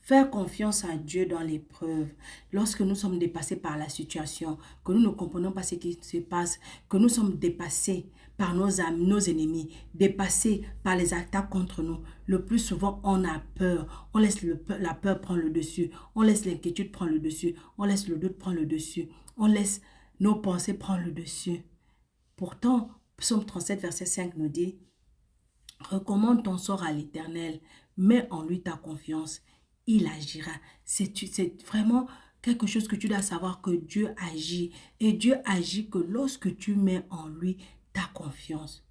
Faire confiance à Dieu dans l'épreuve, lorsque nous sommes dépassés par la situation, que nous ne comprenons pas ce qui se passe, que nous sommes dépassés par nos amis, nos ennemis, dépassés par les attaques contre nous. Le plus souvent, on a peur. On laisse la peur prendre le dessus. On laisse l'inquiétude prendre le dessus. On laisse le doute prendre le dessus. On laisse nos pensées prendre le dessus. Pourtant, Psaume 37, verset 5 nous dit: recommande ton sort à l'Éternel, mets en lui ta confiance, il agira. C'est vraiment quelque chose que tu dois savoir, que Dieu agit. Et Dieu agit que lorsque tu mets en lui ta confiance.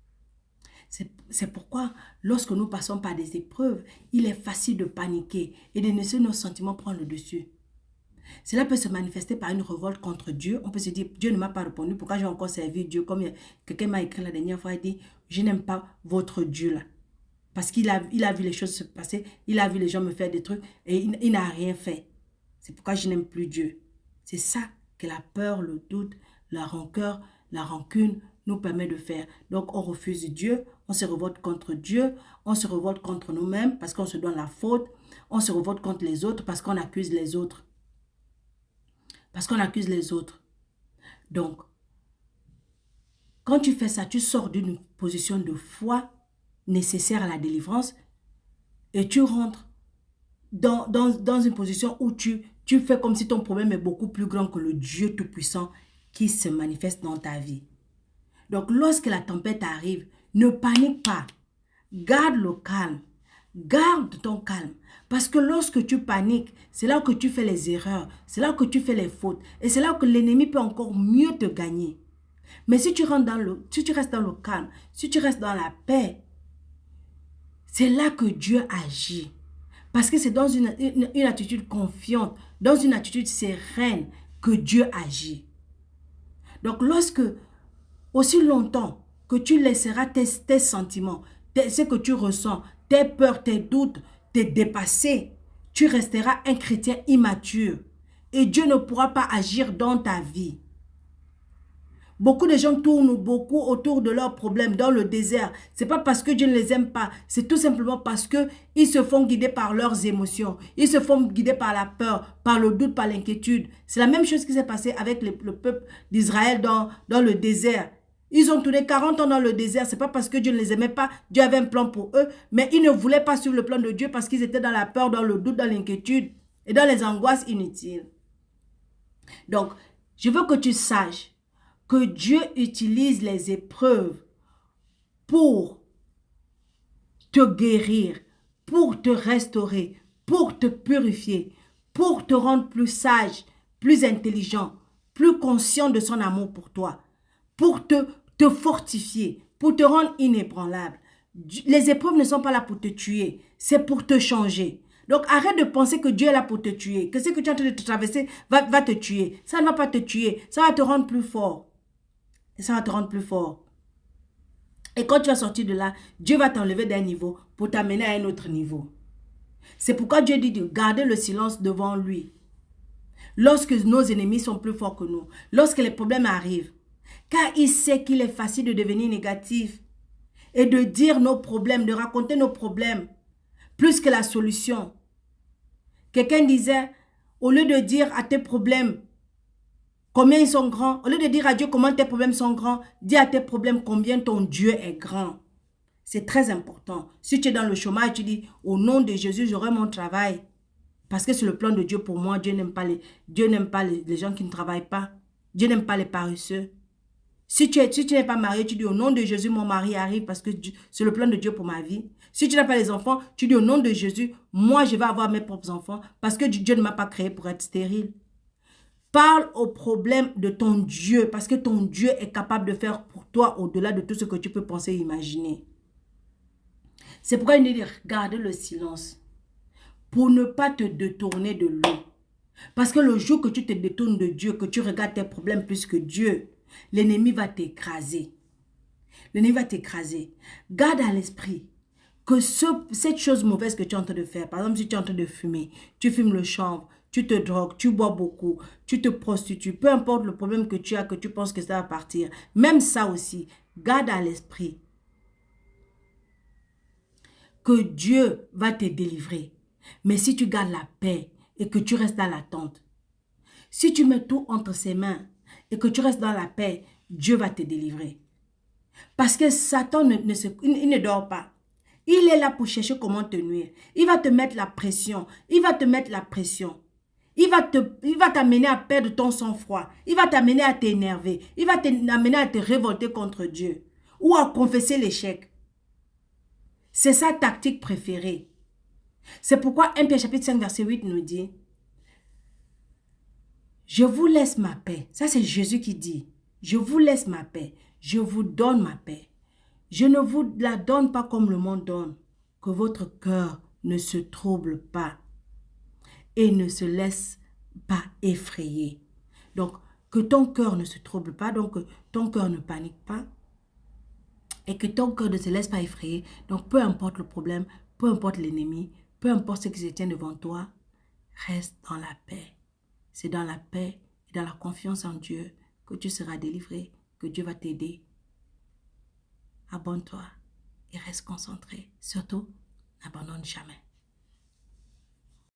C'est pourquoi, lorsque nous passons par des épreuves, il est facile de paniquer et de laisser nos sentiments prendre le dessus. Cela peut se manifester par une révolte contre Dieu. On peut se dire: Dieu ne m'a pas répondu, pourquoi j'ai encore servi Dieu? Comme quelqu'un m'a écrit la dernière fois, il dit: je n'aime pas votre Dieu là. Parce qu'il a vu les choses se passer, il a vu les gens me faire des trucs et il n'a rien fait. C'est pourquoi je n'aime plus Dieu. C'est ça que la peur, le doute, la rancœur, la rancune nous permet de faire. Donc on refuse Dieu, on se révolte contre Dieu, on se révolte contre nous-mêmes parce qu'on se donne la faute, on se révolte contre les autres parce qu'on accuse les autres. Parce qu'on accuse les autres. Donc, quand tu fais ça, tu sors d'une position de foi nécessaire à la délivrance et tu rentres dans une position où tu fais comme si ton problème est beaucoup plus grand que le Dieu Tout-Puissant qui se manifeste dans ta vie. Donc, lorsque la tempête arrive, ne panique pas. Garde le calme. Garde ton calme. Parce que lorsque tu paniques, c'est là que tu fais les erreurs. C'est là que tu fais les fautes. Et c'est là que l'ennemi peut encore mieux te gagner. Mais si tu restes dans le calme, si tu restes dans la paix, c'est là que Dieu agit. Parce que c'est dans une attitude confiante, dans une attitude sereine que Dieu agit. Donc lorsque, aussi longtemps que tu laisseras tes sentiments, ce que tu ressens, tes peurs, tes doutes, te dépasser, tu resteras un chrétien immature. Et Dieu ne pourra pas agir dans ta vie. Beaucoup de gens tournent beaucoup autour de leurs problèmes dans le désert. Ce n'est pas parce que Dieu ne les aime pas. C'est tout simplement parce qu'ils se font guider par leurs émotions. Ils se font guider par la peur, par le doute, par l'inquiétude. C'est la même chose qui s'est passée avec le peuple d'Israël dans le désert. Ils ont tourné 40 ans dans le désert. Ce n'est pas parce que Dieu ne les aimait pas. Dieu avait un plan pour eux. Mais ils ne voulaient pas suivre le plan de Dieu parce qu'ils étaient dans la peur, dans le doute, dans l'inquiétude et dans les angoisses inutiles. Donc, je veux que tu saches que Dieu utilise les épreuves pour te guérir, pour te restaurer, pour te purifier, pour te rendre plus sage, plus intelligent, plus conscient de son amour pour toi, pour te fortifier, pour te rendre inébranlable. Les épreuves ne sont pas là pour te tuer, c'est pour te changer. Donc arrête de penser que Dieu est là pour te tuer, que ce que tu es en train de traverser va te tuer. Ça ne va pas te tuer, ça va te rendre plus fort. Et ça va te rendre plus fort. Et quand tu vas sortir de là, Dieu va t'enlever d'un niveau pour t'amener à un autre niveau. C'est pourquoi Dieu dit de garder le silence devant lui. Lorsque nos ennemis sont plus forts que nous, lorsque les problèmes arrivent, car il sait qu'il est facile de devenir négatif et de dire nos problèmes, de raconter nos problèmes, plus que la solution. Quelqu'un disait, au lieu de dire à tes problèmes combien ils sont grands, au lieu de dire à Dieu comment tes problèmes sont grands, dis à tes problèmes combien ton Dieu est grand. C'est très important. Si tu es dans le chômage, tu dis, au nom de Jésus, j'aurai mon travail. Parce que c'est le plan de Dieu pour moi. Dieu n'aime pas les gens qui ne travaillent pas. Dieu n'aime pas les paresseux. Si tu n'es pas marié, tu dis, au nom de Jésus, mon mari arrive parce que c'est le plan de Dieu pour ma vie. Si tu n'as pas les enfants, tu dis, au nom de Jésus, moi, je vais avoir mes propres enfants parce que Dieu ne m'a pas créé pour être stérile. Parle au problème de ton Dieu parce que ton Dieu est capable de faire pour toi au-delà de tout ce que tu peux penser et imaginer. C'est pourquoi il dit de garder le silence pour ne pas te détourner de lui. Parce que le jour que tu te détournes de Dieu, que tu regardes tes problèmes plus que Dieu, l'ennemi va t'écraser. L'ennemi va t'écraser. Garde à l'esprit que cette chose mauvaise que tu es en train de faire, par exemple si tu es en train de fumer, tu fumes le chanvre, tu te drogues, tu bois beaucoup, tu te prostitues, peu importe le problème que tu as, que tu penses que ça va partir, même ça aussi, garde à l'esprit que Dieu va te délivrer. Mais si tu gardes la paix et que tu restes dans l'attente, si tu mets tout entre ses mains et que tu restes dans la paix, Dieu va te délivrer. Parce que Satan il ne dort pas. Il est là pour chercher comment te nuire. Il va te mettre la pression. Il va te mettre la pression. Il va t'amener à perdre ton sang-froid. Il va t'amener à t'énerver. Il va t'amener à te révolter contre Dieu. Ou à confesser l'échec. C'est sa tactique préférée. C'est pourquoi 1 Pierre chapitre 5 verset 8 nous dit: je vous laisse ma paix. Ça c'est Jésus qui dit. Je vous laisse ma paix. Je vous donne ma paix. Je ne vous la donne pas comme le monde donne. Que votre cœur ne se trouble pas et ne se laisse pas effrayer. Donc, que ton cœur ne se trouble pas, donc que ton cœur ne panique pas et que ton cœur ne se laisse pas effrayer. Donc, peu importe le problème, peu importe l'ennemi, peu importe ce qui se tient devant toi, reste dans la paix. C'est dans la paix et dans la confiance en Dieu que tu seras délivré, que Dieu va t'aider. Abonne-toi et reste concentré. Surtout, n'abandonne jamais.